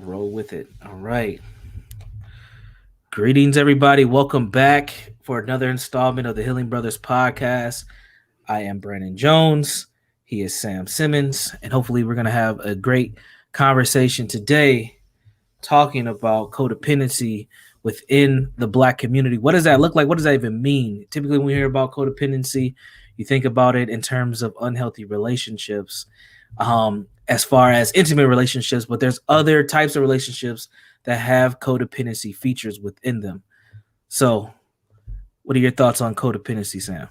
Roll with it. All right. Greetings, everybody. Welcome back for another installment of the Healing Brothers podcast. I am Brandon Jones. He is Sam Simmons. And hopefully, we're going to have a great conversation today talking about codependency within the Black community. What does that look like? What does that even mean? Typically, when we hear about codependency, you think about it in terms of unhealthy relationships, as far as intimate relationships, but there's other types of relationships that have codependency features within them. So, what are your thoughts on codependency, Sam?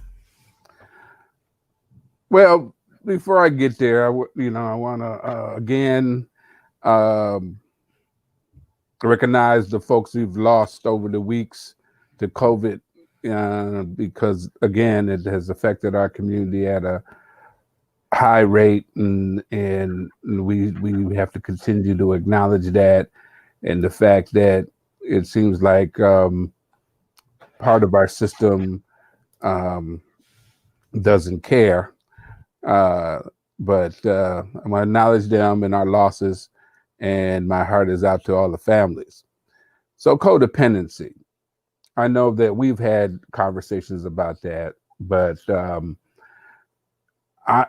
Well, before I get there, I want to again um, recognize the folks we've lost over the weeks to COVID, because again, it has affected our community at a high rate, and we have to continue to acknowledge that, and the fact that it seems like part of our system um, doesn't care. Uh, but I want to acknowledge them and our losses, and my heart is out to all the families. So, codependency. I know that we've had conversations about that, but I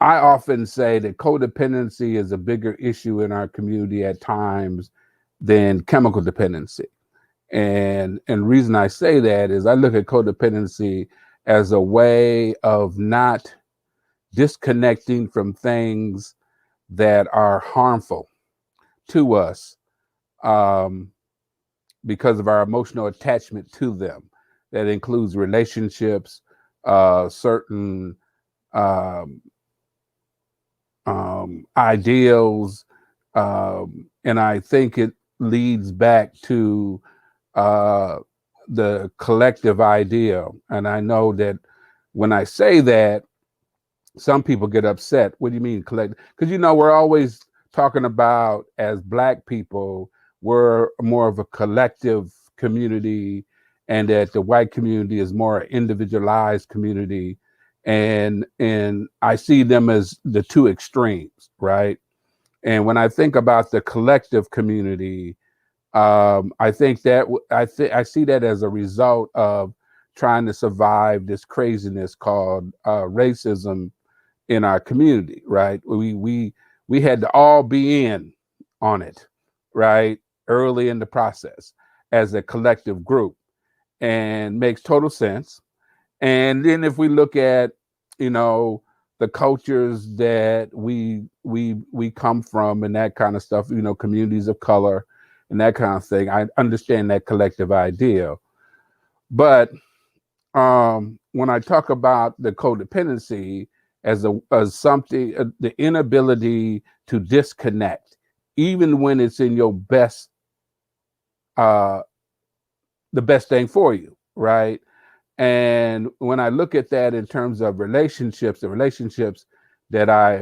I often say that codependency is a bigger issue in our community at times than chemical dependency. And the reason I say that is I look at codependency as a way of not disconnecting from things that are harmful to us, um, because of our emotional attachment to them. That includes relationships, certain um, ideals, and I think it leads back to uh, the collective ideal. And I know that when I say that, some people get upset. What do you mean collect? Because we're always talking about, as Black people, we're more of a collective community, and that the white community is more individualized community, and I see them as the two extremes, right? And when I think about the collective community, I think that I see that as a result of trying to survive this craziness called racism in our community, right? We had to all be in on it, right? Early in the process as a collective group, and makes total sense. And then if we look at, you know, the cultures that we come from and that kind of stuff, communities of color and that kind of thing, I understand that collective idea. But when I talk about the codependency as something, the inability to disconnect, even when it's in your best, uh, the best thing for you, right? And when I look at that in terms of relationships, the relationships that I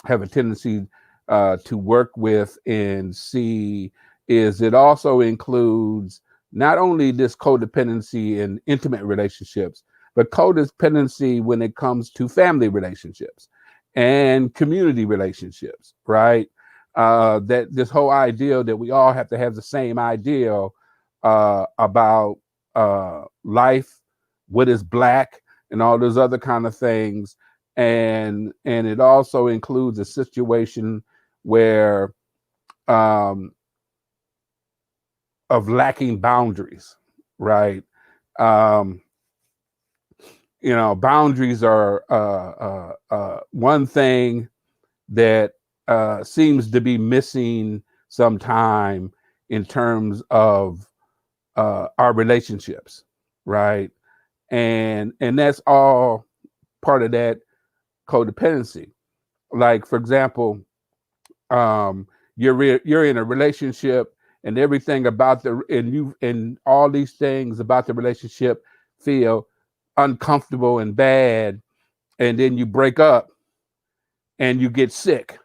have a tendency to work with and see, is it also includes not only this codependency in intimate relationships, but codependency when it comes to family relationships and community relationships, right? That this whole idea that we all have to have the same ideal about life, what is Black, and all those other kind of things. And it also includes a situation where um, of lacking boundaries, right? Um, boundaries are one thing that seems to be missing sometime in terms of our relationships, right? And that's all part of that codependency. Like, for example, you're in a relationship, and everything about and all these things about the relationship feel uncomfortable and bad, and then you break up and you get sick,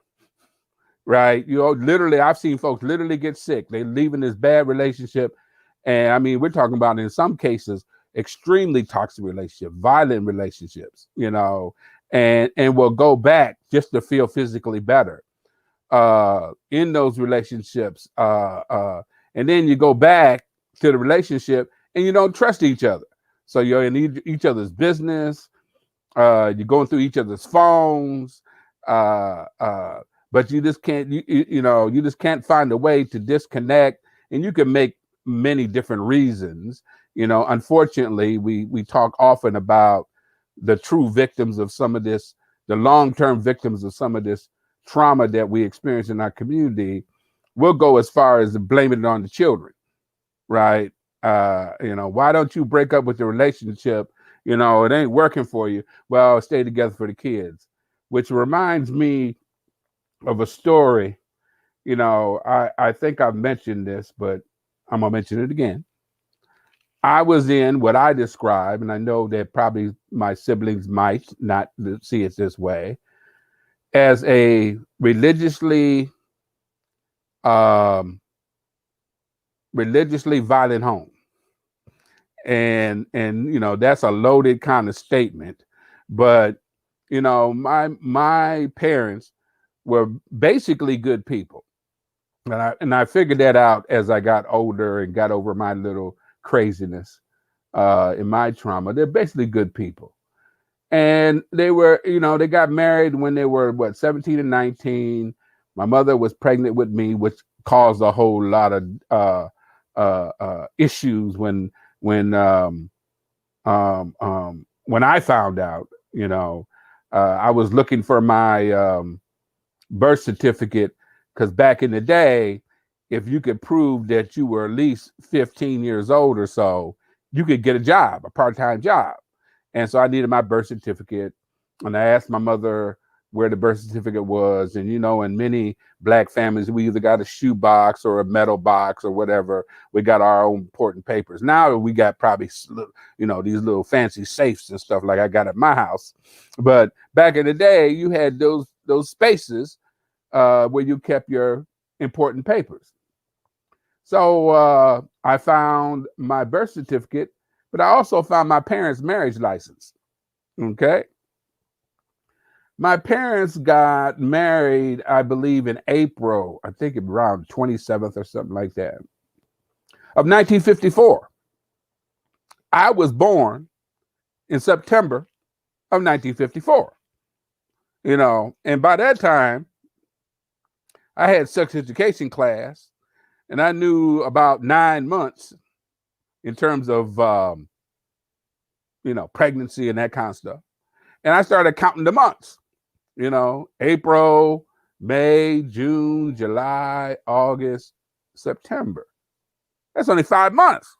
right? Literally, I've seen folks literally get sick. They leave in this bad relationship, and I mean, we're talking about, in some cases, extremely toxic relationship, violent relationships, and will go back just to feel physically better. in those relationships, and then you go back to the relationship and you don't trust each other. So you're in each other's business. You're going through each other's phones, uh, uh, but you just can't. You just can't find a way to disconnect. And you can make many different reasons. Unfortunately, we talk often about the true victims of some of this, the long term victims of some of this trauma that we experience in our community. We'll go as far as blaming it on the children, right? Why don't you break up with the relationship? It ain't working for you. Well, stay together for the kids, which reminds me of a story. I think I've mentioned this, but I'm gonna mention it again. I was in what I describe, and I know that probably my siblings might not see it this way, as a um, religiously violent home. And that's a loaded kind of statement, but my parents were basically good people, and I figured that out as I got older and got over my little craziness in my trauma. They're basically good people, and they got married when they were 17 and 19. My mother was pregnant with me, which caused a whole lot of issues when I found out. I was looking for my birth certificate, because back in the day, if you could prove that you were at least 15 years old or so, you could get a job, a part-time job. And so I needed my birth certificate, and I asked my mother where the birth certificate was. And in many Black families, we either got a shoe box or a metal box or whatever. We got our own important papers. Now we got probably these little fancy safes and stuff like I got at my house. But back in the day, you had those spaces where you kept your important papers. So I found my birth certificate, but I also found my parents' marriage license. Okay. My parents got married, I believe, in April, I think around 27th or something like that, of 1954. I was born in September of 1954. And by that time, I had sex education class, and I knew about 9 months in terms of, pregnancy and that kind of stuff. And I started counting the months. April, May, June, July, August, September. That's only 5 months.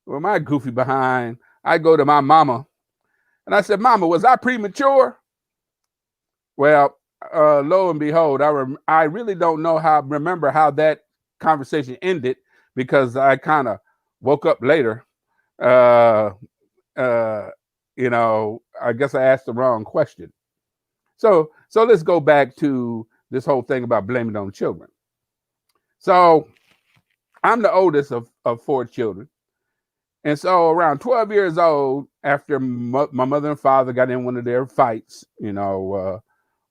Well, my goofy behind, I go to my mama and I said, "Mama, was I premature?" Well, lo and behold, I really don't remember how that conversation ended, because I kind of woke up later. Uh, I guess I asked the wrong question. So let's go back to this whole thing about blaming it on children. So I'm the oldest of 4 children. And so around 12 years old, after my mother and father got in one of their fights,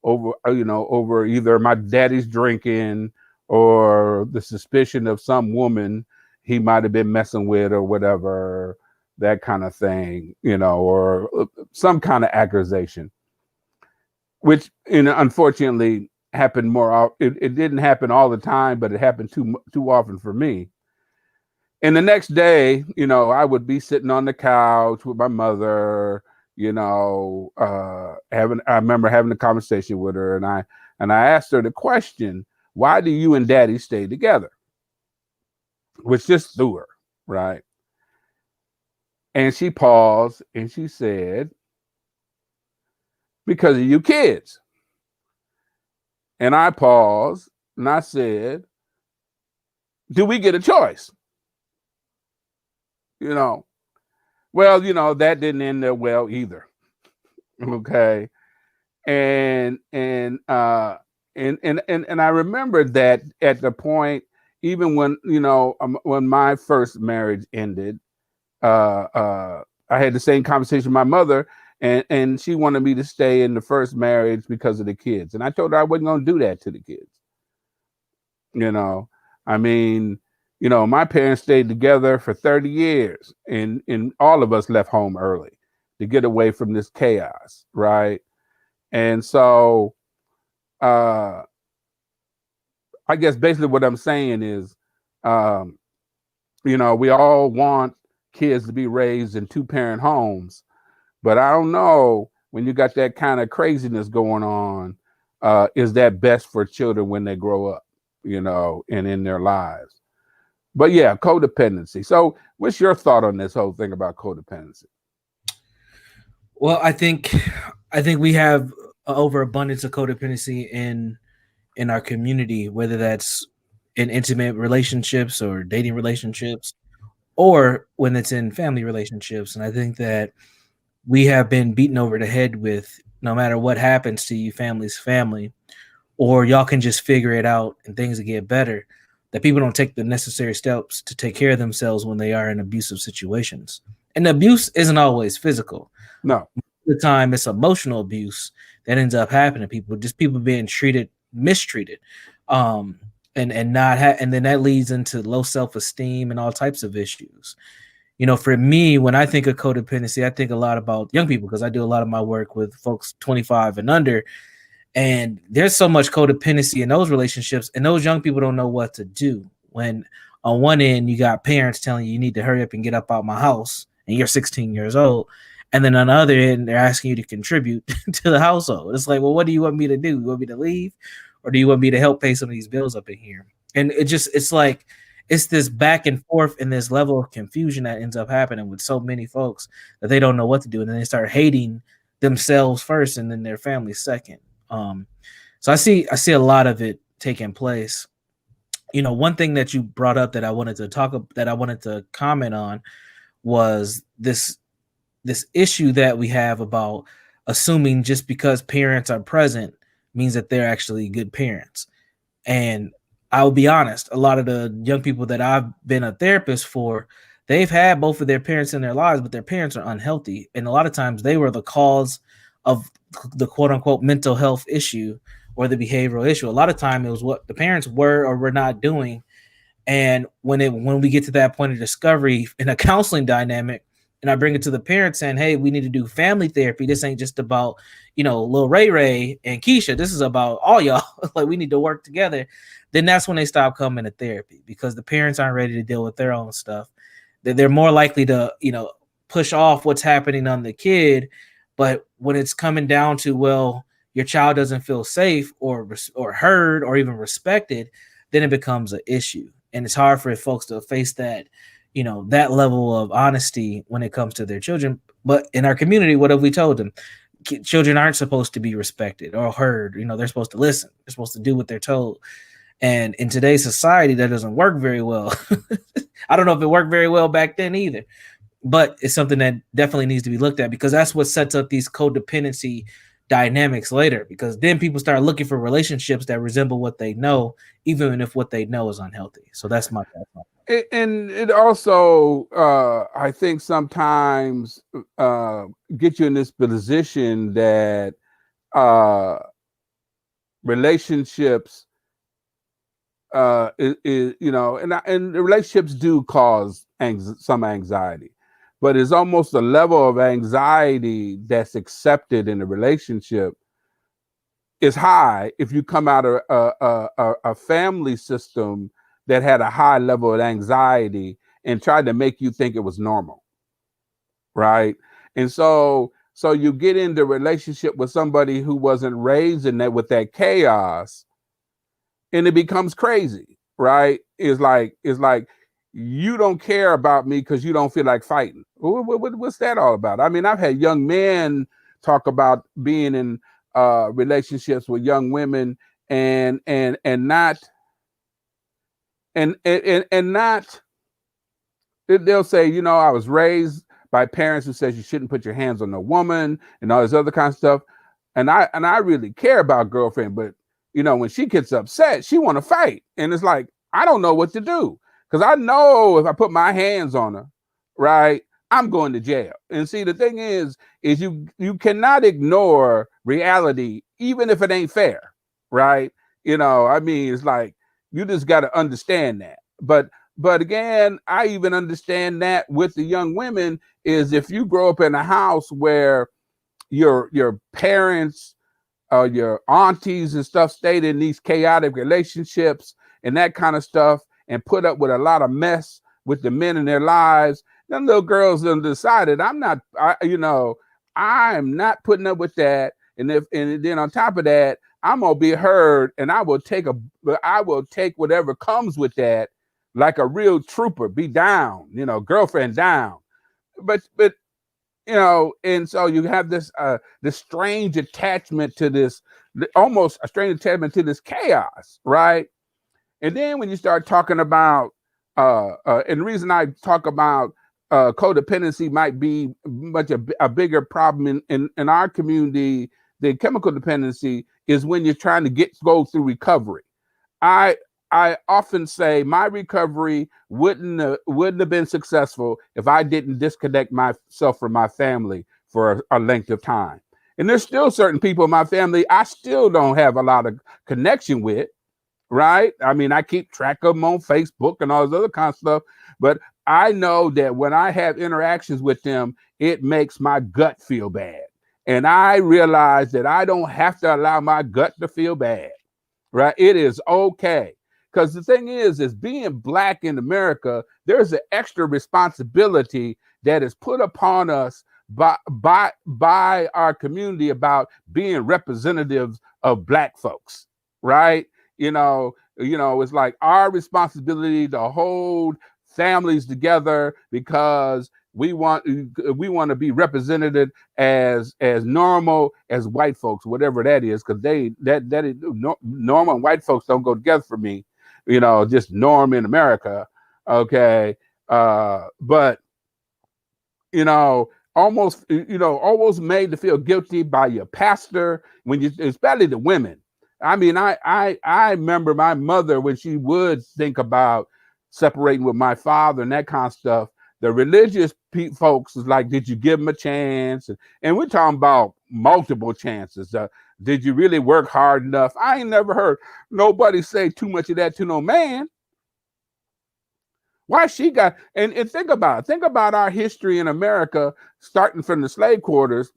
over either my daddy's drinking or the suspicion of some woman he might have been messing with or whatever, that kind of thing, or some kind of accusation, which unfortunately happened more. It didn't happen all the time, but it happened too often for me. And the next day, I would be sitting on the couch with my mother, I remember having a conversation with her, and I asked her the question, "Why do you and Daddy stay together?" Which just threw her, right? And she paused and she said, "Because of you kids." And I paused and I said, "Do we get a choice?" Well, that didn't end there well either. Okay. And I remember that at the point, even when my first marriage ended, I had the same conversation with my mother, and she wanted me to stay in the first marriage because of the kids, and I told her I wasn't going to do that to the kids. You know, I mean, my parents stayed together for 30 years, and all of us left home early to get away from this chaos, right? And so, uh, I guess basically what I'm saying is, um, we all want kids to be raised in two-parent homes, but I don't know, when you got that kind of craziness going on, is that best for children when they grow up, and in their lives? But yeah, codependency. So what's your thought on this whole thing about codependency? Well, I think we have a overabundance of codependency in our community, whether that's in intimate relationships or dating relationships, or when it's in family relationships. And I think that we have been beaten over the head with, no matter what happens to you, family's family, or y'all can just figure it out and things will get better. That people don't take the necessary steps to take care of themselves when they are in abusive situations. And the abuse isn't always physical. No. The time it's emotional abuse that ends up happening to people, just people being mistreated, um, and not and then that leads into low self-esteem and all types of issues. For me, when I think of codependency, I think a lot about young people because I do a lot of my work with folks 25 and under. And there's so much codependency in those relationships, and those young people don't know what to do. When on one end, you got parents telling you need to hurry up and get up out my house, and you're 16 years old. And then on the other end, they're asking you to contribute to the household. It's like, well, what do you want me to do? You want me to leave? Or do you want me to help pay some of these bills up in here? And it's like, it's this back and forth and this level of confusion that ends up happening with so many folks that they don't know what to do. And then they start hating themselves first and then their family second. So I see a lot of it taking place. One thing that you brought up that I wanted to comment on was this issue that we have about assuming just because parents are present means that they're actually good parents. And I'll be honest, a lot of the young people that I've been a therapist for, they've had both of their parents in their lives, but their parents are unhealthy. And a lot of times they were the cause of the quote unquote mental health issue or the behavioral issue. A lot of time it was what the parents were or were not doing. And when we get to that point of discovery in a counseling dynamic, and I bring it to the parents saying, hey, we need to do family therapy. This ain't just about, Lil Ray Ray and Keisha. This is about all y'all. Like, we need to work together. Then that's when they stop coming to therapy because the parents aren't ready to deal with their own stuff. They're more likely to, push off what's happening on the kid. But when it's coming down to, well, your child doesn't feel safe or heard or even respected, then it becomes an issue. And it's hard for folks to face that, that level of honesty when it comes to their children. But in our community, what have we told them? Children aren't supposed to be respected or heard. They're supposed to listen. They're supposed to do what they're told. And in today's society, that doesn't work very well. I don't know if it worked very well back then either, but it's something that definitely needs to be looked at because that's what sets up these codependency dynamics later, because then people start looking for relationships that resemble what they know, even if what they know is unhealthy. So that's my thought. And it also, I think, sometimes get you in this position that relationships and the relationships do cause some anxiety, but it's almost a level of anxiety that's accepted in a relationship is high if you come out of a family system that had a high level of anxiety and tried to make you think it was normal, right? And so you get into a relationship with somebody who wasn't raised in that with that chaos, and it becomes crazy, right? It's like you don't care about me because you don't feel like fighting. What's that all about? I mean, I've had young men talk about being in relationships with young women and not they'll say, I was raised by parents who says you shouldn't put your hands on a woman and all this other kind of stuff. And I really care about girlfriend, but when she gets upset, she want to fight. And it's like, I don't know what to do. Because I know if I put my hands on her, right, I'm going to jail. And see, the thing is you cannot ignore reality, even if it ain't fair, right? I mean, it's like you just got to understand that. But again, I even understand that with the young women is if you grow up in a house where your parents, your aunties and stuff stayed in these chaotic relationships and that kind of stuff and put up with a lot of mess with the men in their lives. Them little girls have decided I'm not putting up with that. And then on top of that, I'm gonna be heard, and I will take whatever comes with that, like a real trooper. Be down, girlfriend down. But and so you have this strange attachment to this, almost a strange attachment to this chaos, right? And then when you start talking about and the reason I talk about codependency might be much a bigger problem in our community than chemical dependency is when you're trying to go through recovery. I I often say my recovery wouldn't have been successful if I didn't disconnect myself from my family for a length of time. And there's still certain people in my family I still don't have a lot of connection with, right? I mean, I keep track of them on Facebook and all this other kind of stuff, but I know that when I have interactions with them, it makes my gut feel bad. And I realize that I don't have to allow my gut to feel bad, right? It is okay. Because the thing is being black in America, there's an extra responsibility that is put upon us by our community about being representatives of black folks, right? It's like our responsibility to hold families together because we want to be represented as normal as white folks, whatever that is, because normal and white folks don't go together for me. Just norm in America, okay. But almost made to feel guilty by your pastor when you, especially the women. I mean, I remember my mother when she would think about separating with my father and that kind of stuff. The religious folks was like, "Did you give him a chance?" And we're talking about multiple chances. Did you really work hard enough? I ain't never heard nobody say too much of that to no man. Why she got and think about it. Think about our history in America, starting from the slave quarters,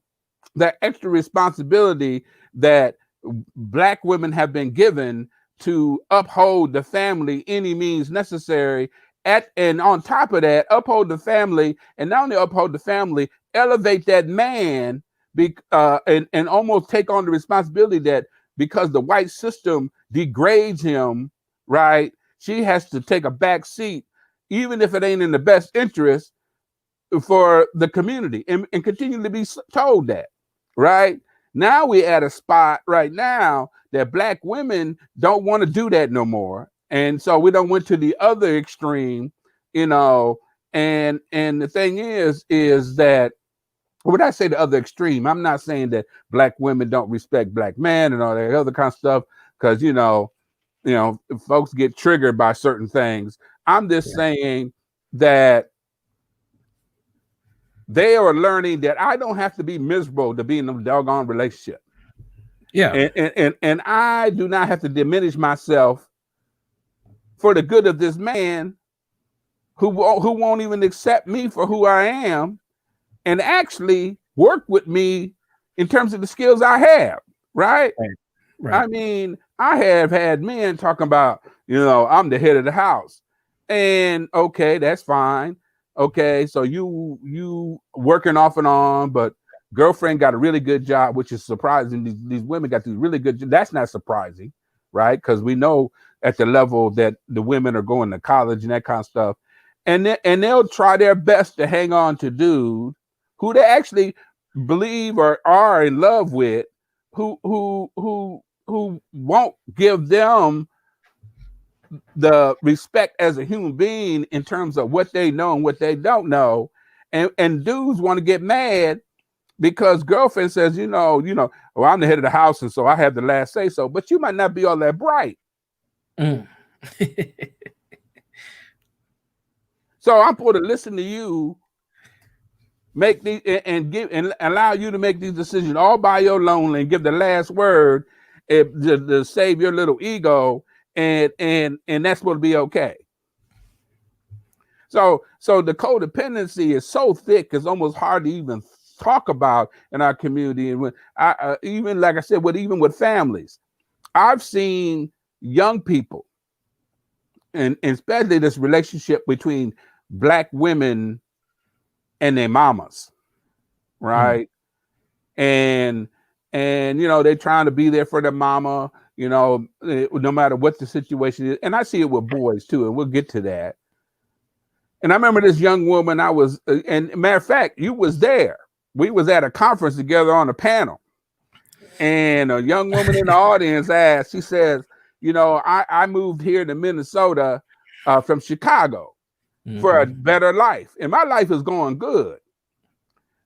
that extra responsibility that black women have been given to uphold the family any means necessary. And on top of that, uphold the family, and not only uphold the family, elevate that man, and almost take on the responsibility that because the white system degrades him, right? She has to take a back seat, even if it ain't in the best interest for the community, and continue to be told that, right? Now we at a spot right now that black women don't want to do that no more. And so we don't went to the other extreme, you know, and the thing is that when I say the other extreme, I'm not saying that black women don't respect black men and all that other kind of stuff, because folks get triggered by certain things. I'm just saying that they are learning that I don't have to be miserable to be in a doggone relationship. Yeah. And I do not have to diminish myself for the good of this man who won't even accept me for who I am and actually work with me in terms of the skills I have, right? Right. I mean, I have had men talking about, I'm the head of the house. And okay, that's fine. Okay, so you working off and on, but girlfriend got a really good job, which is surprising. These women got these really good. That's not surprising, right? Because we know at the level that the women are going to college and that kind of stuff, and they'll try their best to hang on to dude who they actually believe or are in love with, who won't give them the respect as a human being in terms of what they know and what they don't know. And dudes want to get mad because girlfriend says, well, I'm the head of the house, and so I have the last say so, but you might not be all that bright. Mm. So I'm supposed to listen to you make these and give and allow you to make these decisions all by your lonely and give the last word to save your little ego, and that's what will be okay. So the codependency is so thick, it's almost hard to even talk about in our community. And when I even like I said, even with families, I've seen young people, and especially this relationship between Black women and their mamas, Mm. right? And they're trying to be there for their mama, no matter what the situation is. And I see it with boys too, and we'll get to that. And I remember this young woman. And matter of fact, you was there. We was at a conference together on a panel, and a young woman in the audience asked. She says, I moved here to Minnesota from Chicago for a Mm-hmm. better life, and my life is going good.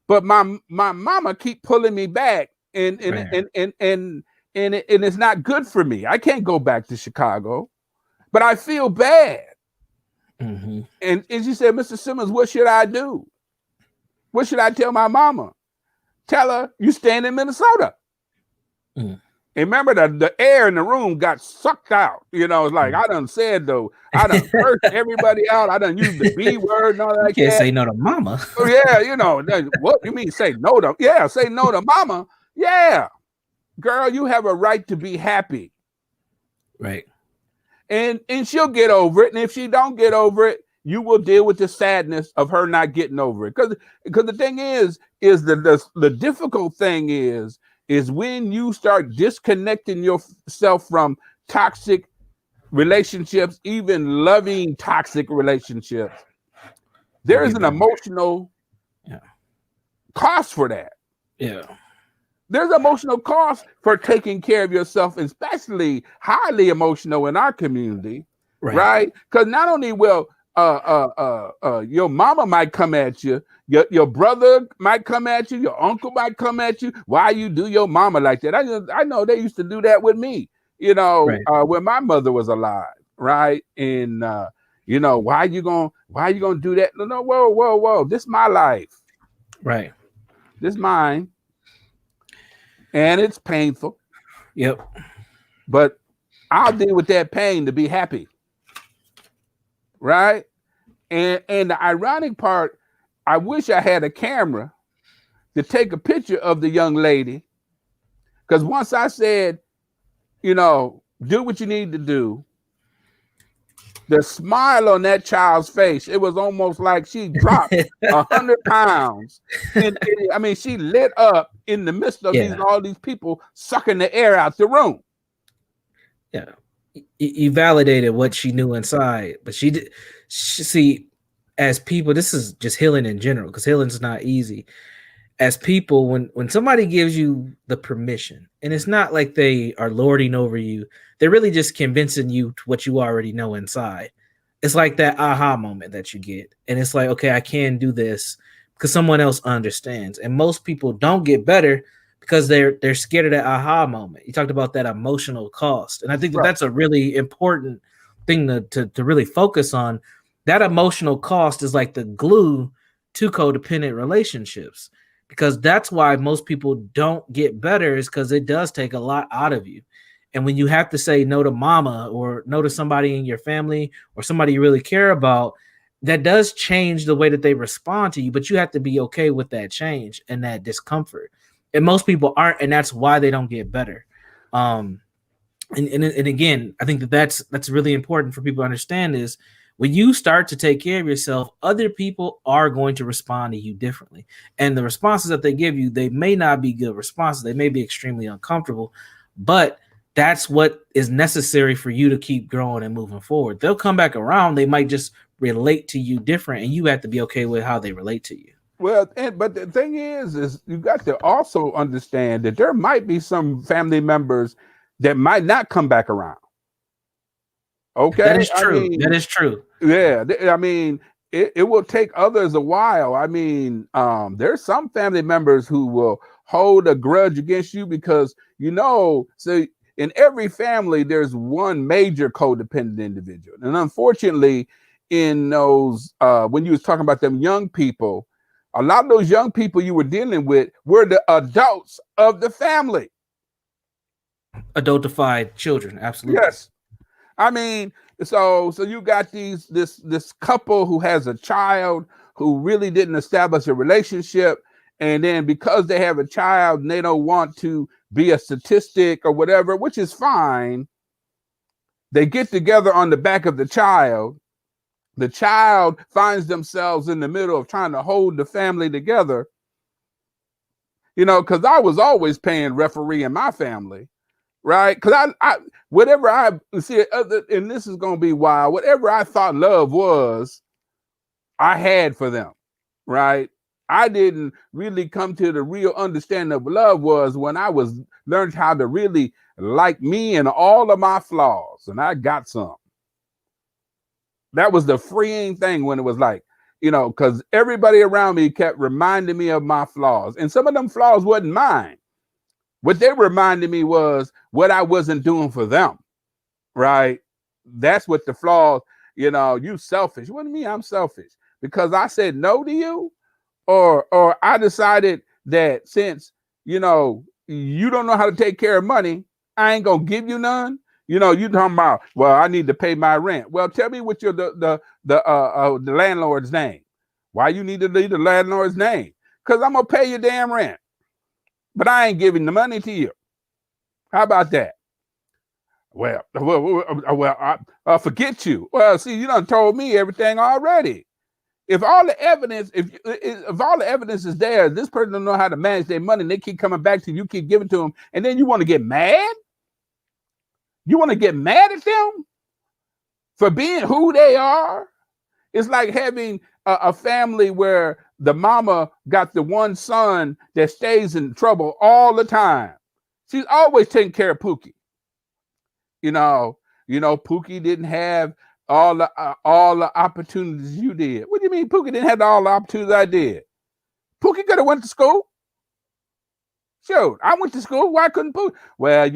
But my mama keep pulling me back, and and Right. and and and and it's not good for me. I can't go back to Chicago, but I feel bad. Mm-hmm. And she said, Mr. Simmons, what should I do? What should I tell my mama? Tell her you stand in Minnesota. Mm. And remember, the air in the room got sucked out. It's like I done said though, I done cursed everybody out. I done used the B word and all You like can't that. say no to mama. Oh yeah, what you mean say no to? Yeah, say no to mama. Yeah, girl, you have a right to be happy, Right. and she'll get over it. And if she don't get over it, you will deal with the sadness of her not getting over it. Because the thing is the difficult thing is when you start disconnecting yourself from toxic relationships, even loving toxic relationships. You There is get an better. emotional Yeah. cost for that. Yeah. There's emotional cost for taking care of yourself, especially highly emotional in our community, Right. right? Because not only will your mama might come at you, your brother might come at you, your uncle might come at you. Why you do your mama like that? I know they used to do that with me, Right. when my mother was alive, right? And why you gonna do that? No, whoa, this is my life, Right. this is mine, and it's painful. Yep. But I'll deal with that pain to be happy, right? And the ironic part, I wish I had a camera to take a picture of the young lady, because once I said, do what you need to do, the smile on that child's face, it was almost like she dropped 100 pounds. I mean, she lit up in the midst of Yeah. all these people sucking the air out the room. Yeah. You validated what she knew inside, but she did. See, as people, this is just healing in general, because healing's not easy. As people, when somebody gives you the permission, and it's not like they are lording over you, they're really just convincing you to what you already know inside. It's like that aha moment that you get, and it's like, okay, I can do this because someone else understands. And most people don't get better because they're scared of that aha moment. You talked about that emotional cost, and I think that Right. that's a really important thing to really focus on. That emotional cost is like the glue to codependent relationships, because that's why most people don't get better, is because it does take a lot out of you. And when you have to say no to mama or no to somebody in your family or somebody you really care about, that does change the way that they respond to you, but you have to be okay with that change and that discomfort. And most people aren't, and that's why they don't get better. um and again, I think that's really important for people to understand, is when you start to take care of yourself, other people are going to respond to you differently. And the responses that they give you, they may not be good responses. They may be extremely uncomfortable, but that's what is necessary for you to keep growing and moving forward. They'll come back around. They might just relate to you different, and you have to be okay with how they relate to you. Well, but the thing is you got to also understand that there might be some family members that might not come back around. That Okay, is I true. That mean, is true. yeah, I mean, it will take others a while. I mean, there's some family members who will hold a grudge against you because so in every family there's one major codependent individual, and unfortunately, in those when you was talking about them young people, A lot of those young people you were dealing with were the adults of the family. Adultified children, absolutely. Yes. I mean, so you got this couple who has a child who really didn't establish a relationship, and then because they have a child and they don't want to be a statistic or whatever, which is fine, they get together on the back of the child. The child finds themselves in the middle of trying to hold the family together, because I was always paying referee in my family, right? Because I whatever I see, and this is going to be wild, whatever I thought love was, I had for them, right? I didn't really come to the real understanding of love was when I was learned how to really like me and all of my flaws, and I got some. That was the freeing thing when it was like, because everybody around me kept reminding me of my flaws. And some of them flaws wasn't mine. What they reminded me was what I wasn't doing for them, right? That's what the flaws, you selfish. What do you mean I'm selfish? Because I said no to you? Or I decided that since, you don't know how to take care of money, I ain't gonna give you none. You talking about, well, I need to pay my rent. Well, tell me what your the landlord's name. Why you need to leave the landlord's name? Because I'm gonna pay your damn rent, but I ain't giving the money to you. How about that? I forget you. Well, see, you done told me everything already. If all the evidence, if all the evidence is there, this person don't know how to manage their money, and they keep coming back to you, keep giving to them, and then you want to get mad? You want to get mad at them for being who they are? It's like having a family where the mama got the one son that stays in trouble all the time. She's always taking care of Pookie. You know, Pookie didn't have all the opportunities you did. What do you mean Pookie didn't have all the opportunities I did? Pookie could have went to school. Shoot, I went to school. Why couldn't Pookie? Well,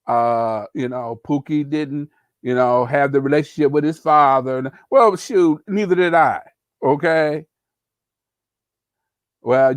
Pookie didn't, have the relationship with his father. Well, shoot, neither did I. Okay. Well,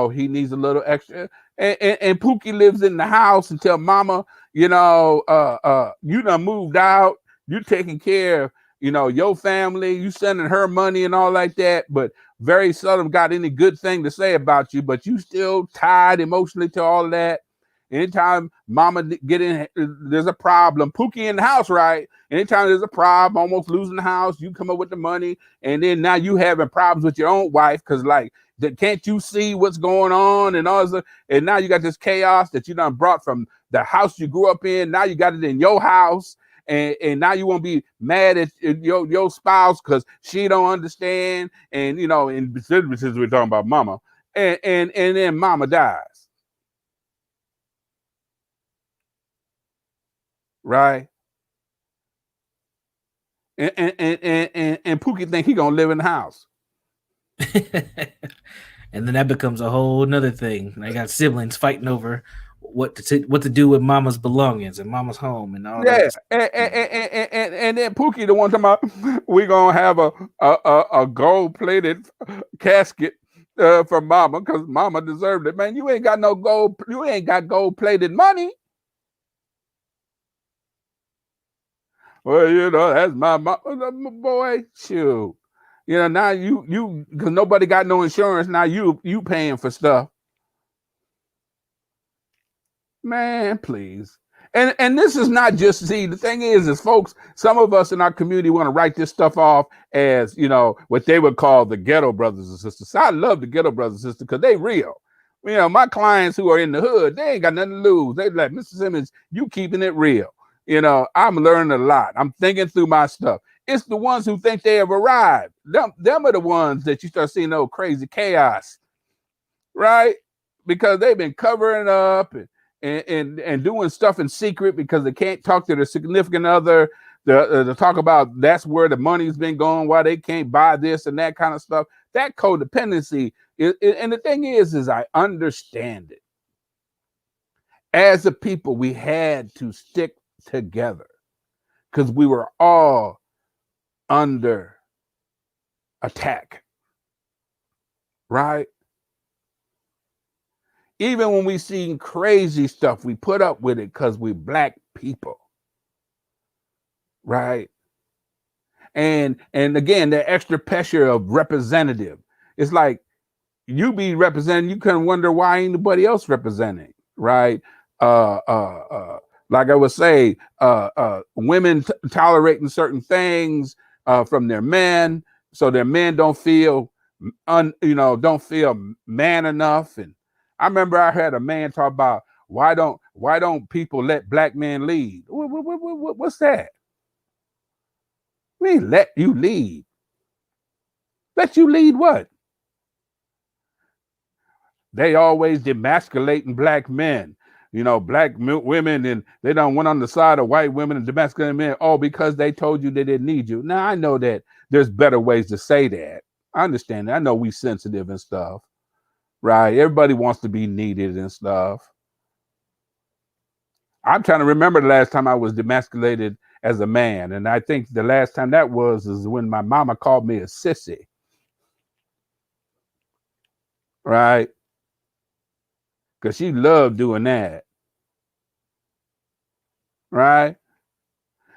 he needs a little extra. And Pookie lives in the house until mama, you done moved out. You taking care of, your family. You sending her money and all like that. But very seldom got any good thing to say about you. But you still tied emotionally to all that. Anytime mama get in, there's a problem. Pookie in the house, right? Anytime there's a problem, almost losing the house, you come up with the money. And then now you having problems with your own wife because like, can't you see what's going on and all this? And now you got this chaos that you done brought from the house you grew up in. Now you got it in your house. And now you won't be mad at your spouse because she don't understand. And, and since we're talking about mama, and then mama dies. Right? And Pookie think he gonna live in the house. And then that becomes a whole nother thing. I got siblings fighting over what to do with mama's belongings and mama's home and all Yeah, that. and then Pookie the one talking about we gonna have a gold plated casket for mama because mama deserved it. Man, you ain't got no gold. You ain't got gold plated money. Well, that's my boy. Shoot, now you because nobody got no insurance. Now you paying for stuff. Man, please. And this is not just, see, the thing is folks, some of us in our community want to write this stuff off as, what they would call the ghetto brothers and sisters. I love the ghetto brothers and sisters because they real. My clients who are in the hood, they ain't got nothing to lose. They like, Mr. Simmons, you keeping it real. I'm learning a lot. I'm thinking through my stuff. It's the ones who think they have arrived. Them are the ones that you start seeing crazy chaos, right? Because they've been covering up and doing stuff in secret because they can't talk to their significant other to talk about that's where the money's been going, why they can't buy this and that kind of stuff. That codependency and the thing is I understand it. As a people, we had to stick together because we were all under attack. right? Even when we see crazy stuff, we put up with it because we're black people, right? And again, the extra pressure of representative. It's like you be representing, you couldn't wonder why anybody else representing, right? Uh, uh, uh, like I would say, women tolerating certain things from their men, so their men don't feel, don't feel man enough. And I remember I had a man talk about why don't people let black men lead? What's that? We let you lead. Let you lead what? They always demasculating black men, black women, and they don't went on the side of white women and demasculating men. Oh, because they told you they didn't need you. Now I know that there's better ways to say that. I understand that. I know we sensitive and stuff, right? Everybody wants to be needed and stuff. I'm trying to remember the last time I was demasculated as a man, and I think the last time that is when my mama called me a sissy, right? Because she loved doing that, right?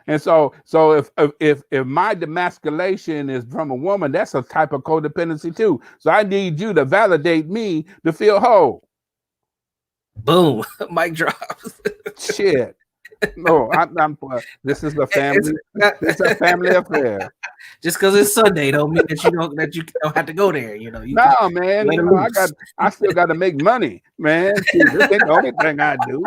And so if my demasculation is from a woman, that's a type of codependency too. So I need you to validate me to feel whole. Boom, mic drops. Shit. No, I'm this is a family. It's a family affair. Just because it's Sunday don't mean that you don't have to go there. You No, man. I still got to make money, man. Shoot, this ain't the only thing I do,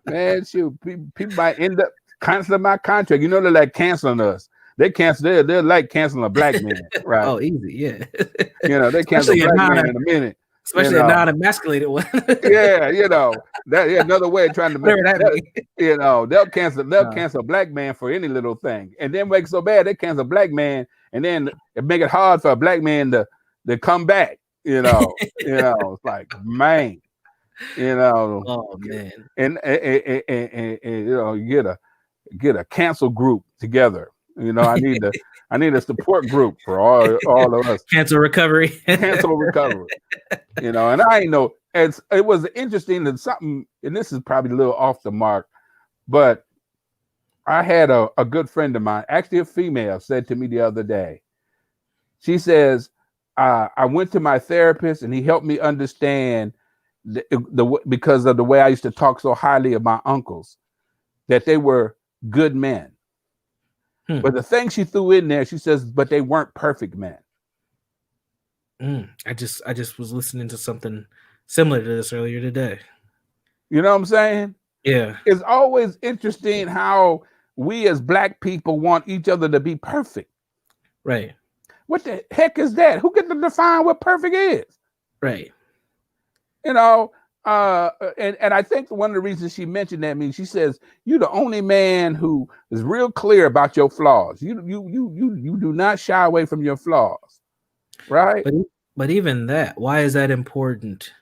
man. Shoot, people might end up canceling my contract. They're like canceling us. They cancel. They're like canceling a black man, right? Oh, easy, yeah. They cancel a black man in a minute. Especially a non-emasculated one. Yeah, that another way of trying to make that, they'll cancel a black man for any little thing, and then make it so bad they cancel a black man, and then it make it hard for a black man to come back. It's like, man, Oh man, and you get a cancel group together. I need a support group for all of us. Cancel recovery. Cancel recovery. And I know it was interesting that something, and this is probably a little off the mark, but I had a good friend of mine, actually a female, said to me the other day. She says, I went to my therapist and he helped me understand because of the way I used to talk so highly of my uncles, that they were good men. But the thing she threw in there, she says, but they weren't perfect men. I just was listening to something similar to this earlier today. You know what I'm saying? Yeah. It's always interesting how we as black people want each other to be perfect. Right. What the heck is that? Who gets to define what perfect is? Right. And I think one of the reasons she mentioned that, she says, you're the only man who is real clear about your flaws. You do not shy away from your flaws. Right. But even that, why is that important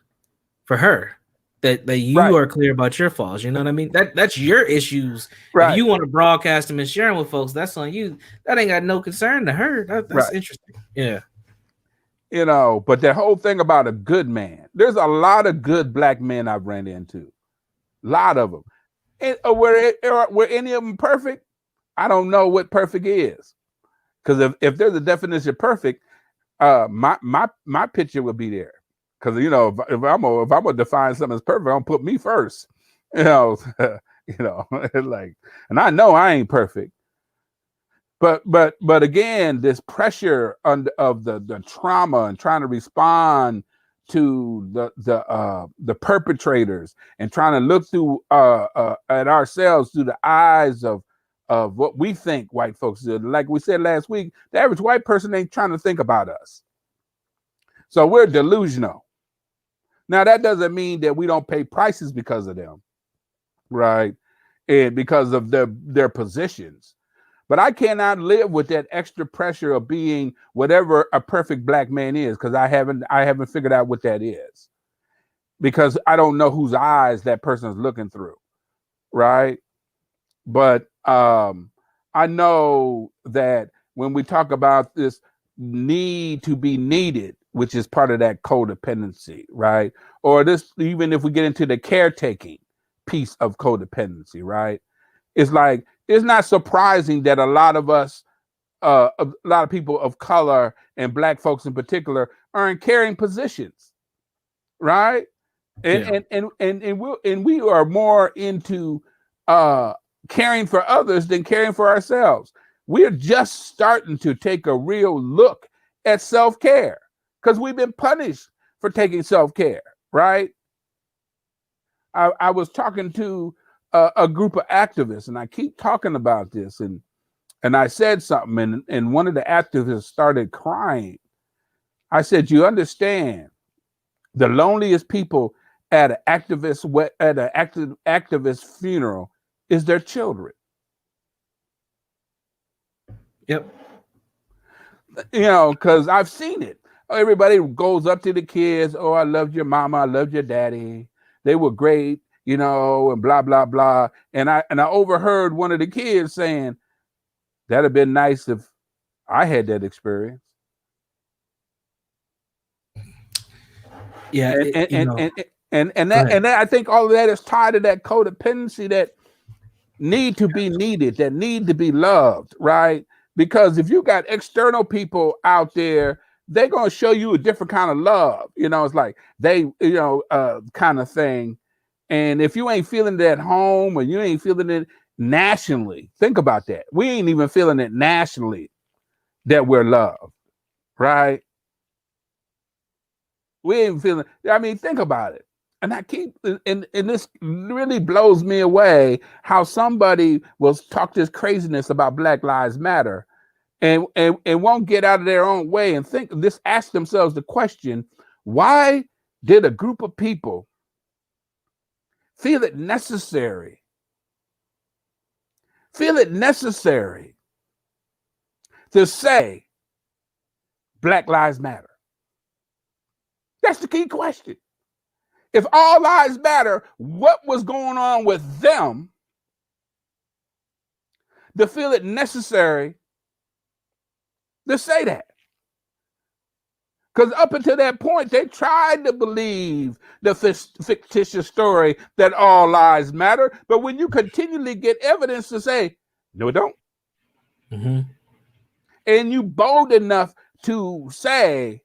for her? That you are clear about your flaws. You know what I mean? That's your issues. Right. If you want to broadcast them and share them with folks, that's on you. That ain't got no concern to her. That's interesting. Yeah. But that whole thing about a good man, there's a lot of good black men I've ran into. A lot of them. And were any of them perfect? I don't know what perfect is. Because if there's a definition of perfect, my picture would be there. Because if I'm gonna define something as perfect, I'm gonna put me first. Like, and I know I ain't perfect. But again, this pressure of the trauma and trying to respond to the perpetrators and trying to look through at ourselves through the eyes of what we think white folks do. Like we said last week, the average white person ain't trying to think about us. So we're delusional. Now that doesn't mean that we don't pay prices because of them, right? And because of their positions. But I cannot live with that extra pressure of being whatever a perfect black man is, because I haven't figured out what that is. Because I don't know whose eyes that person is looking through, right? But I know that when we talk about this need to be needed, which is part of that codependency, right? Or this, even if we get into the caretaking piece of codependency, right? It's like, it's not surprising that a lot of us, a lot of people of color and black folks in particular, are in caring positions, right? And Yeah. we are more into uh caring for others than caring for ourselves. We're just starting to take a real look at self-care because we've been punished for taking self-care, right? I was talking to a group of activists, and I keep talking about this, and I said something, and one of the activists started crying. I said, "You understand, the loneliest people at an activist funeral is their children." Yep. You know, because I've seen it. Everybody goes up to the kids. "Oh, I loved your mama. I loved your daddy. They were great," you know, and blah blah blah. And I overheard one of the kids saying, "That'd have been nice if I had that experience." Yeah. And It, you know. Go that, ahead. I think all of that is tied to that codependency that need to be needed, that need to be loved, right? Because if you got external people out there, they're gonna show you a different kind of love. You know, it's like they, kind of thing. And if you ain't feeling it at home or you ain't feeling it nationally, think about that. We ain't even feeling it nationally that we're loved, right? We ain't feeling. I mean, think about it. And I keep, and this really blows me away how somebody will talk this craziness about Black Lives Matter and won't get out of their own way and ask themselves the question, why did a group of people feel it necessary to say Black Lives Matter? That's the key question. If all lives matter, what was going on with them to feel it necessary to say that? Because up until that point, they tried to believe the fictitious story that all lives matter. But when you continually get evidence to say, no, it don't, Mm-hmm. and you bold enough to say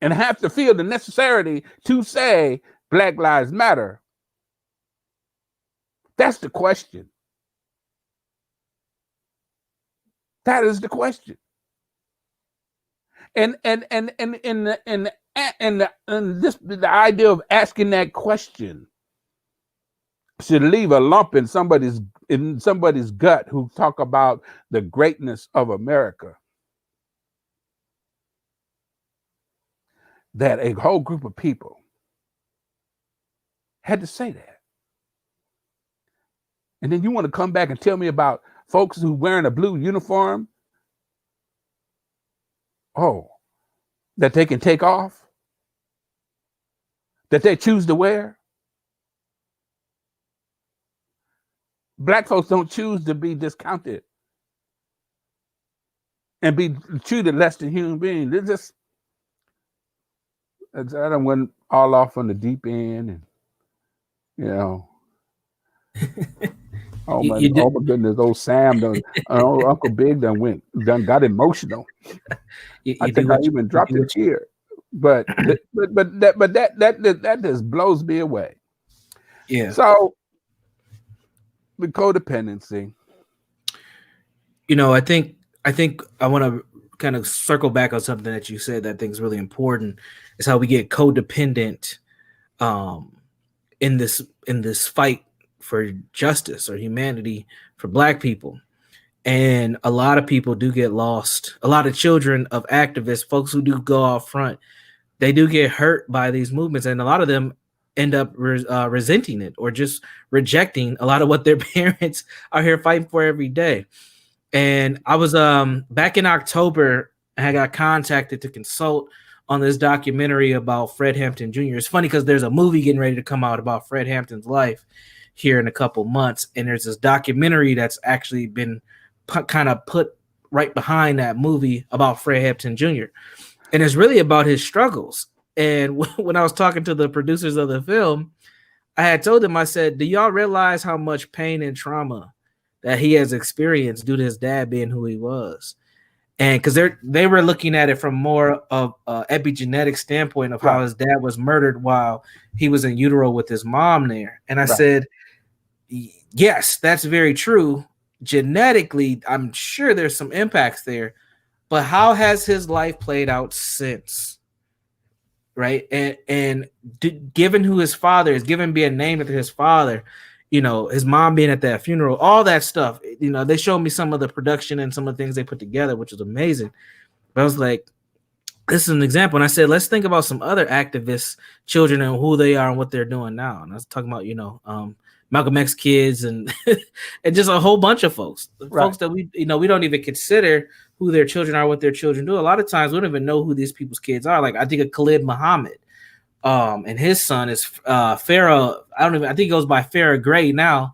and have to feel the necessity to say Black Lives Matter, that's the question. That is the question. And the idea of asking that question should leave a lump in somebody's gut who talk about the greatness of America. That a whole group of people had to say that. And then you want to come back and tell me about folks who wearing a blue uniform, that they can take off, that they choose to wear. Black folks don't choose to be discounted and be treated less than human beings. They're just, I done went all off on the deep end, and you know, You oh did. my goodness, old Sam done, Uncle Big done got emotional. I You do think I what even you dropped do. a What you, tear. But that just blows me away. yeah. So the codependency. I think I want to kind of circle back on something that you said that I think is really important is how we get codependent um in this fight for justice or humanity for black people. And a lot of people do get lost. A lot of children of activists, folks who do go out front, they do get hurt by these movements, and a lot of them end up resenting it or just rejecting a lot of what their parents are here fighting for every day. And I was back in October, I got contacted to consult on this documentary about Fred Hampton Jr. It's funny because there's a movie getting ready to come out about Fred Hampton's life here in a couple months, and there's this documentary that's actually been kind of put right behind that movie about Fred Hampton Jr. and it's really about his struggles. And when I was talking to the producers of the film, I had told them, I said, "Do y'all realize how much pain and trauma that he has experienced due to his dad being who he was?" And because they were looking at it from more of a epigenetic standpoint of how Right, his dad was murdered while he was in utero with his mom there. And I right. said, yes, that's very true. Genetically, I'm sure there's some impacts there, but how has his life played out since? Right, given who his father is, given being named after his father, his mom being at that funeral, all that stuff, they showed me some of the production and some of the things they put together, which was amazing. But I was like, this is an example. And I said, let's think about some other activists, children, and who they are and what they're doing now. And I was talking about, Malcolm X kids and and just a whole bunch of folks Right. that we don't even consider who their children are, what their children do. A lot of times we don't even know who these people's kids are. Like I think of Khalid Muhammad, and his son is Farrah. I think he goes by Farrah Gray now,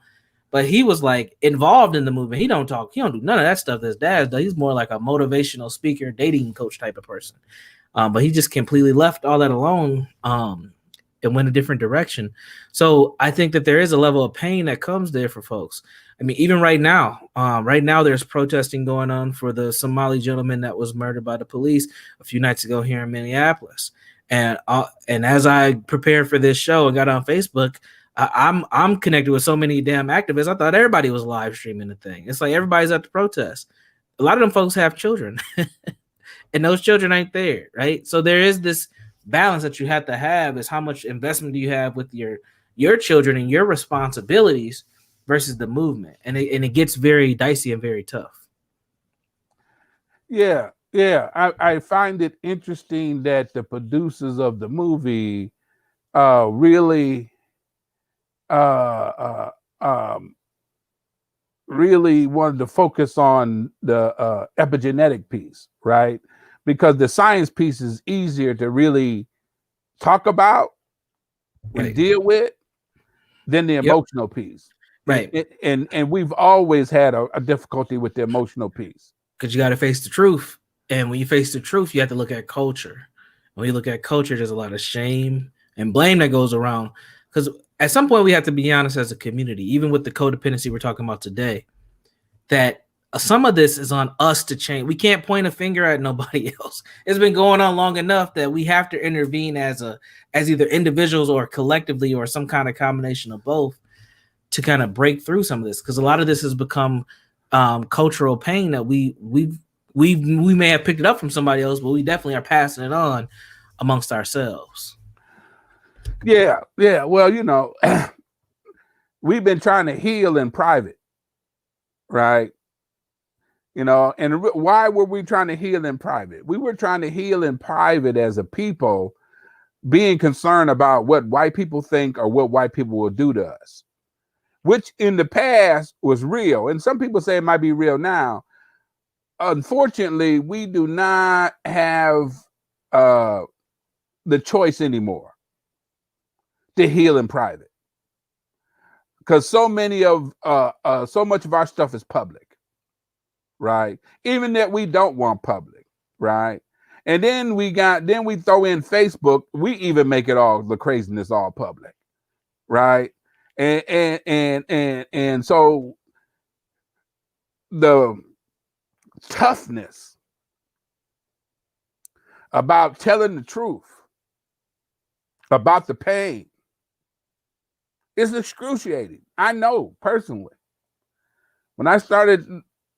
but he was like involved in the movement. He don't talk. He don't do none of that stuff that his dad does. He's more like a motivational speaker, dating coach type of person. But he just completely left all that alone, and went a different direction. So I think that there is a level of pain that comes there for folks. I mean, even right now there's protesting going on for the Somali gentleman that was murdered by the police a few nights ago here in Minneapolis. And as I prepared for this show and got on Facebook, I'm connected with so many damn activists. I thought everybody was live streaming the thing. It's like everybody's at the protest. A lot of them folks have children, and those children ain't there, right? So there is this balance that you have to have: is how much investment do you have with your children and your responsibilities versus the movement, and it gets very dicey and very tough. Yeah, yeah. I find it interesting that the producers of the movie really uh, um, really wanted to focus on the epigenetic piece, right? Because the science piece is easier to really talk about and Right. deal with than the Yep. emotional piece. Right. And we've always had a difficulty with the emotional piece. Because you got to face the truth, and when you face the truth, you have to look at culture. When you look at culture, there's a lot of shame and blame that goes around. Because at some point, we have to be honest as a community, even with the codependency we're talking about today, that some of this is on us to change. We can't point a finger at nobody else. It's been going on long enough that we have to intervene as either individuals or collectively or some kind of combination of both to kind of break through some of this, because a lot of this has become cultural pain that we may have picked it up from somebody else, but we definitely are passing it on amongst ourselves. Yeah, yeah. Well, we've been trying to heal in private, right? And why were we trying to heal in private? We were trying to heal in private as a people, being concerned about what white people think or what white people will do to us, which in the past was real. And some people say it might be real now. Unfortunately, we do not have the choice anymore to heal in private, because so much of our stuff is public, right? Even that we don't want public, right? And then we throw in Facebook. We even make it all the craziness all public, right? And so the toughness about telling the truth about the pain is excruciating. I know personally. When I started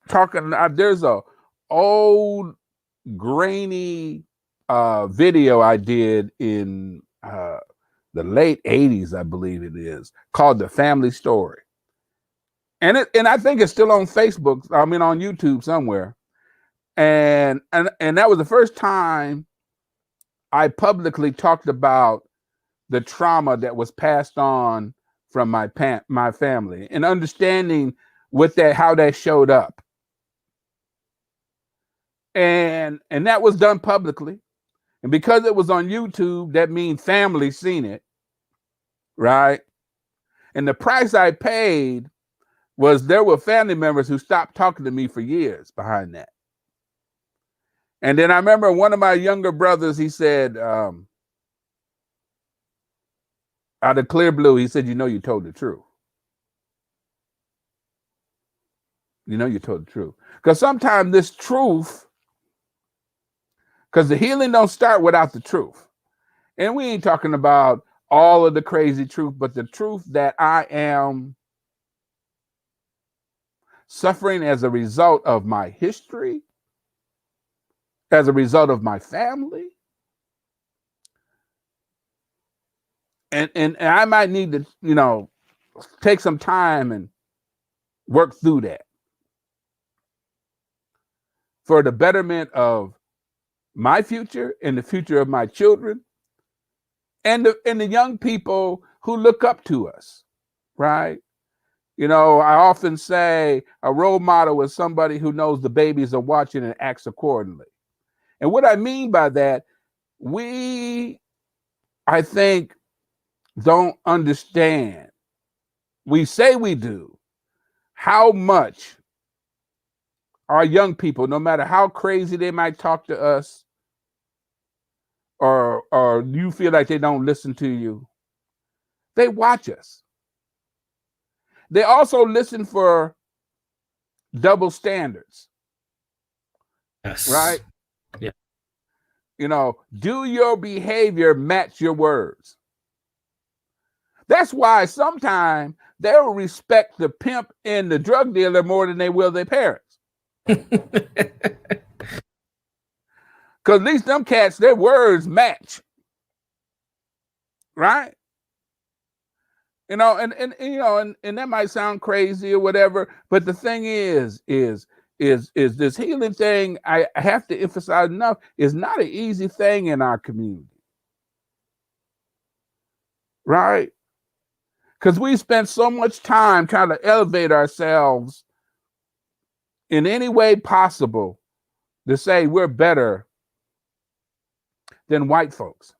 talking, there's a old grainy video I did in the late 80s, I believe it is, called The Family Story. And I think it's still on Facebook, on YouTube somewhere. And that was the first time I publicly talked about the trauma that was passed on from my family and understanding how that showed up. And that was done publicly. And because it was on YouTube, that means family seen it, right? And the price I paid was there were family members who stopped talking to me for years behind that. And then I remember one of my younger brothers, he said, out of clear blue, he said, you told the truth. You told the truth. Because sometimes this truth, because the healing don't start without the truth. And we ain't talking about all of the crazy truth, but the truth that I am suffering as a result of my history, as a result of my family. And I might need to, take some time and work through that for the betterment of my future and the future of my children and the young people who look up to us, right? I often say a role model is somebody who knows the babies are watching and acts accordingly. And what I mean by that, I think, don't understand. We say we do. How much our young people, no matter how crazy they might talk to us, or you feel like they don't listen to you, they watch us. They also listen for double standards. Yes. Right? Yeah. Do your behavior match your words? That's why sometimes they'll respect the pimp and the drug dealer more than they will their parents. Because at least them cats, their words match. Right? And that might sound crazy or whatever, but the thing is this healing thing, I have to emphasize enough, is not an easy thing in our community. Right? Because we spend so much time trying to elevate ourselves in any way possible to say we're better than white folks.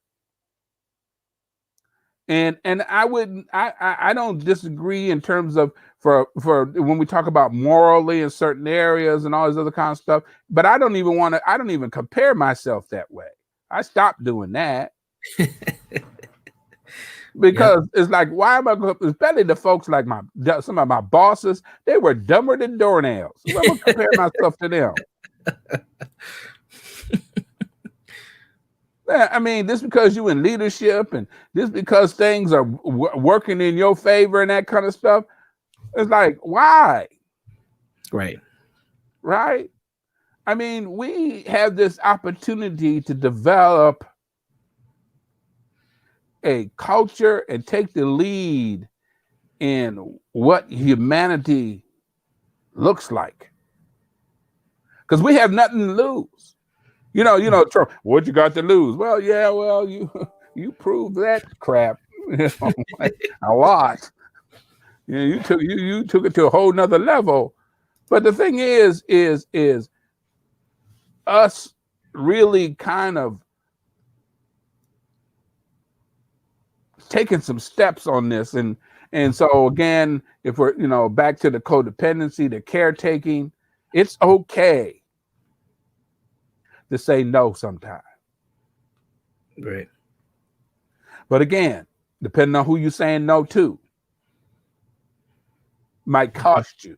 And I don't disagree in terms of for when we talk about morally in certain areas and all this other kind of stuff, but I don't even compare myself that way. I stopped doing that. Because It's like, why am I going to, especially the folks like some of my bosses, they were dumber than doornails. So I'm going to compare myself to them. I mean, just because you're in leadership and just because things are working in your favor and that kind of stuff, it's like, why? Right. Right? I mean, we have this opportunity to develop a culture and take the lead in what humanity looks like. Because we have nothing to lose. Trump, what you got to lose? Well, you proved that crap a lot. You took it to a whole nother level. But the thing is us really kind of taking some steps on this. And so again, if we're, back to the codependency, the caretaking, it's okay to say no sometimes. Right. But again, depending on who you're saying no to, might cost you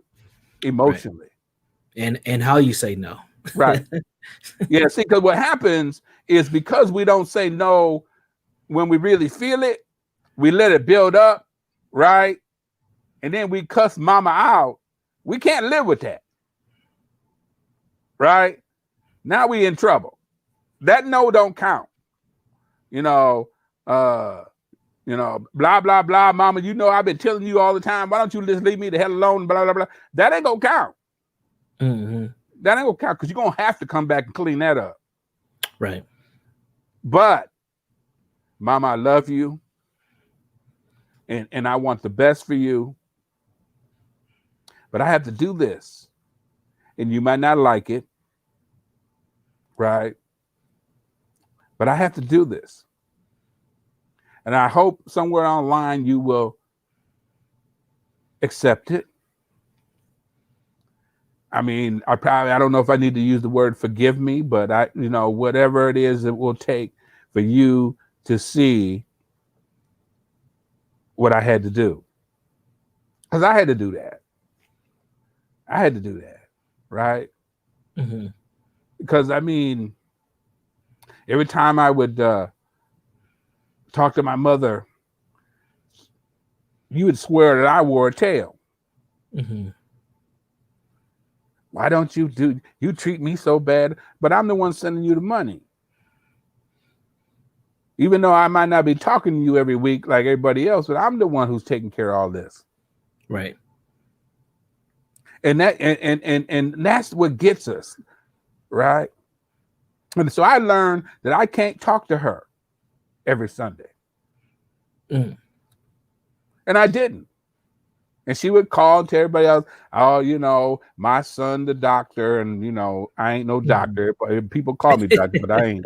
emotionally. Right. And how you say no. Right. Yeah, see, because what happens is because we don't say no when we really feel it, we let it build up, right? And then we cuss mama out. We can't live with that. Right? Now we in trouble. That no don't count. Blah, blah, blah, mama, I've been telling you all the time. Why don't you just leave me the hell alone? Blah, blah, blah. That ain't gonna count. Mm-hmm. That ain't gonna count because you're gonna have to come back and clean that up. Right. But mama, I love you. And I want the best for you. But I have to do this. And you might not like it. Right? But I have to do this. And I hope somewhere online you will accept it. I mean, I don't know if I need to use the word forgive me, but whatever it is it will take for you to see what I had to do. Because I had to do that. I had to do that. Right. Mm-hmm. Because I mean, every time I would talk to my mother, you would swear that I wore a tail. Mm-hmm. Why don't you treat me so bad? But I'm the one sending you the money. Even though I might not be talking to you every week like everybody else, but I'm the one who's taking care of all this. Right. And that's what gets us, right? And so I learned that I can't talk to her every Sunday. Mm. And I didn't. And she would call to everybody else, oh, my son, the doctor, and I ain't no doctor, but people call me doctor, but I ain't.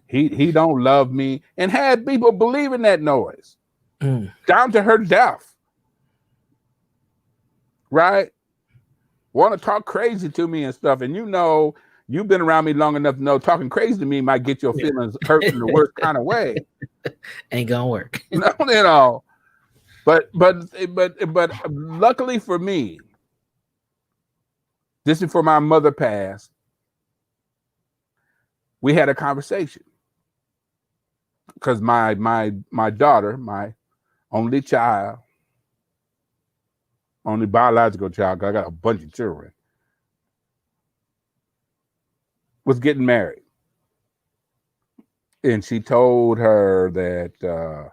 He don't love me, and had people believing that noise down to her death. Right? Want to talk crazy to me and stuff. And you've been around me long enough to know talking crazy to me might get your feelings hurt in the worst kind of way. Ain't gonna work. But luckily for me, this is before my mother passed, we had a conversation. Because my daughter, my only child, only biological child, 'cause I got a bunch of children, was getting married. And she told her that,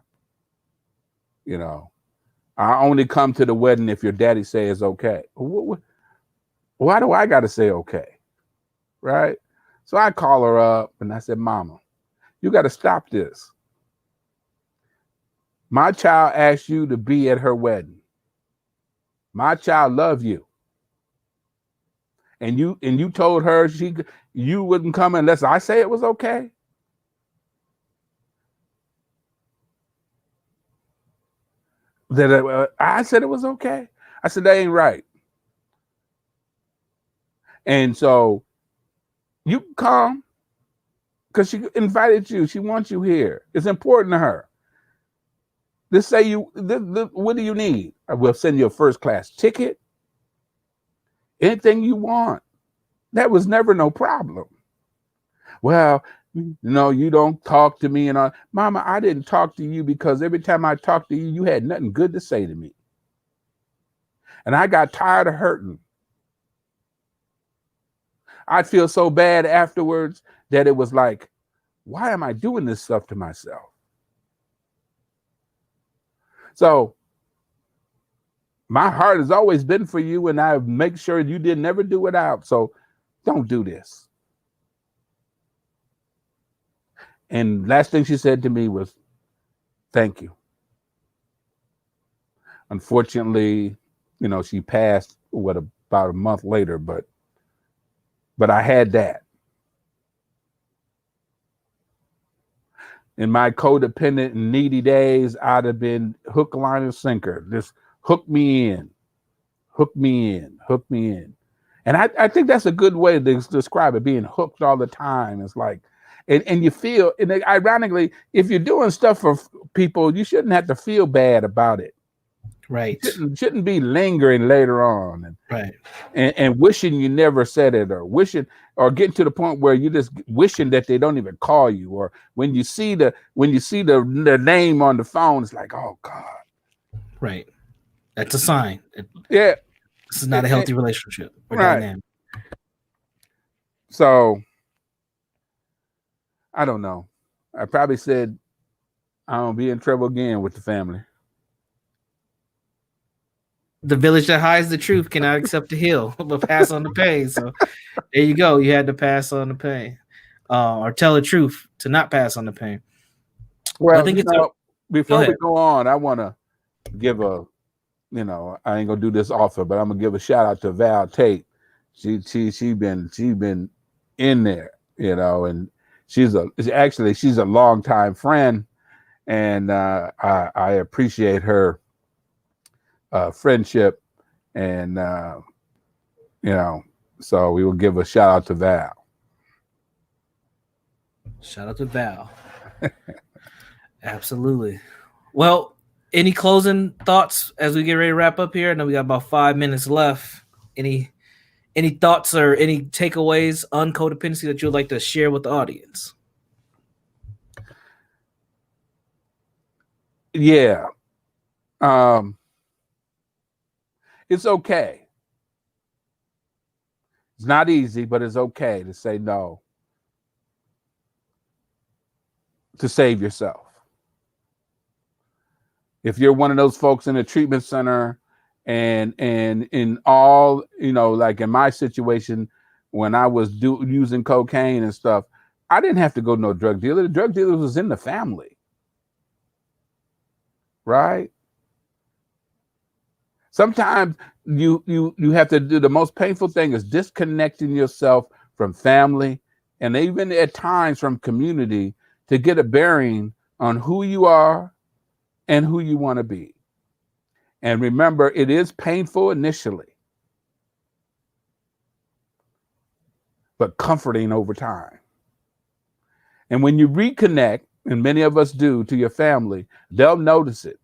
I only come to the wedding if your daddy says okay. Why do I got to say okay? Right? So I call her up and I said, Mama, you got to stop this. My child asked you to be at her wedding. My child loved you. And you told her you wouldn't come unless I say it was okay. That I said it was okay. I said that ain't right. And so you come because she invited you. She wants you here. It's important to her. Let's say what do you need? I will send you a first class ticket. Anything you want. That was never no problem. Well, you don't talk to me and all. Mama, I didn't talk to you because every time I talked to you, you had nothing good to say to me. And I got tired of hurting. I'd feel so bad afterwards that it was like, why am I doing this stuff to myself? So my heart has always been for you, and I make sure you did never do it out. So don't do this. And last thing she said to me was, thank you. Unfortunately, she passed about a month later, but I had that. In my codependent and needy days, I'd have been hook, line, and sinker. Just hook me in. And I think that's a good way to describe it, being hooked all the time. It's like, and you feel, and ironically, if you're doing stuff for people, you shouldn't have to feel bad about it. Right. Shouldn't be lingering later on and wishing you never said it, or wishing, or getting to the point where you just wishing that they don't even call you, or when you see the name on the phone, it's like, oh God. Right. That's a sign. Yeah. This is not a healthy relationship or dynamic. So I don't know. I probably said I'll be in trouble again with the family. The village that hides the truth cannot accept the hill, but pass on the pain. So there you go. You had to pass on the pain, or tell the truth to not pass on the pain. Well, before we go on, I want to give I ain't gonna do this often, but I'm gonna give a shout out to Val Tate. She been in there, and she's a longtime friend, and I appreciate her friendship, and you know. So we will give a shout out to Val. Shout out to Val. Absolutely. Well, any closing thoughts as we get ready to wrap up here? I know we got about 5 minutes left. Any thoughts or any takeaways on codependency that you'd like to share with the audience? Yeah. It's okay. It's not easy, but it's okay to say no, to save yourself. If you're one of those folks in a treatment center and in all, like in my situation, when I was using cocaine and stuff, I didn't have to go to no drug dealer. The drug dealer was in the family, right? Sometimes you have to do the most painful thing is disconnecting yourself from family and even at times from community to get a bearing on who you are and who you want to be. And remember, it is painful initially, but comforting over time. And when you reconnect, and many of us do, to your family, they'll notice it.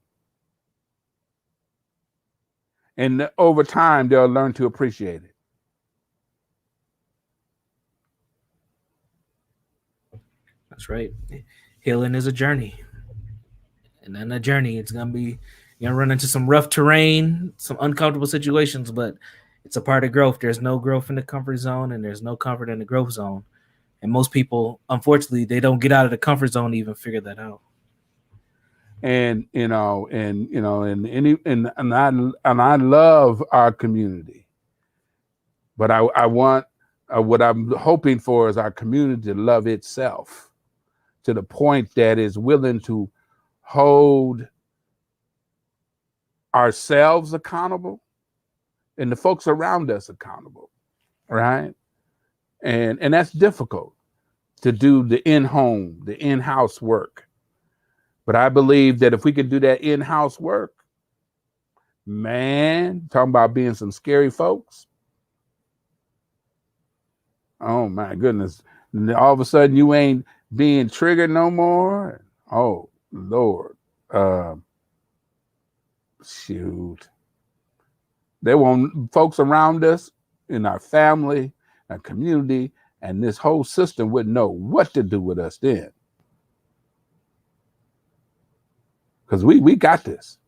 And over time, they'll learn to appreciate it. That's right. Healing is a journey. And in a journey, it's going to be, you're going to run into some rough terrain, some uncomfortable situations, but it's a part of growth. There's no growth in the comfort zone, and there's no comfort in the growth zone. And most people, unfortunately, they don't get out of the comfort zone to even figure that out. And I love our community, but I want what I'm hoping for is our community to love itself to the point that is willing to hold ourselves accountable and the folks around us accountable, right? And that's difficult to do the in-home, the in-house work. But I believe that if we could do that in-house work, man, talking about being some scary folks. Oh my goodness. All of a sudden you ain't being triggered no more. Oh Lord. Shoot. There won't folks around us in our family, our community, and this whole system wouldn't know what to do with us then. Because we got this.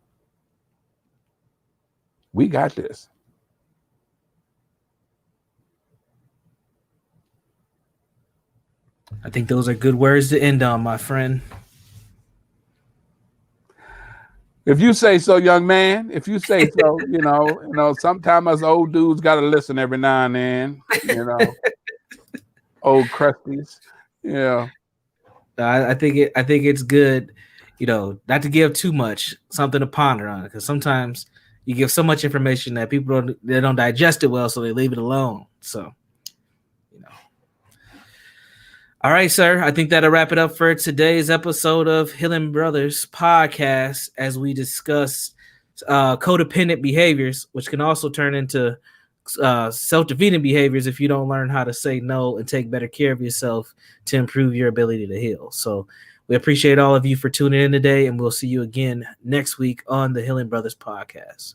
We got this. I think those are good words to end on, my friend. If you say so, young man, if you say so, sometimes us old dudes got to listen every now and then, old crusties. Yeah. I think it's good, not to give too much, something to ponder on, because sometimes you give so much information that people don't digest it well, so they leave it alone. So, All right, sir. I think that'll wrap it up for today's episode of Healing Brothers podcast, as we discuss codependent behaviors, which can also turn into self-defeating behaviors if you don't learn how to say no and take better care of yourself to improve your ability to heal. So we appreciate all of you for tuning in today, and we'll see you again next week on the Healing Brothers podcast.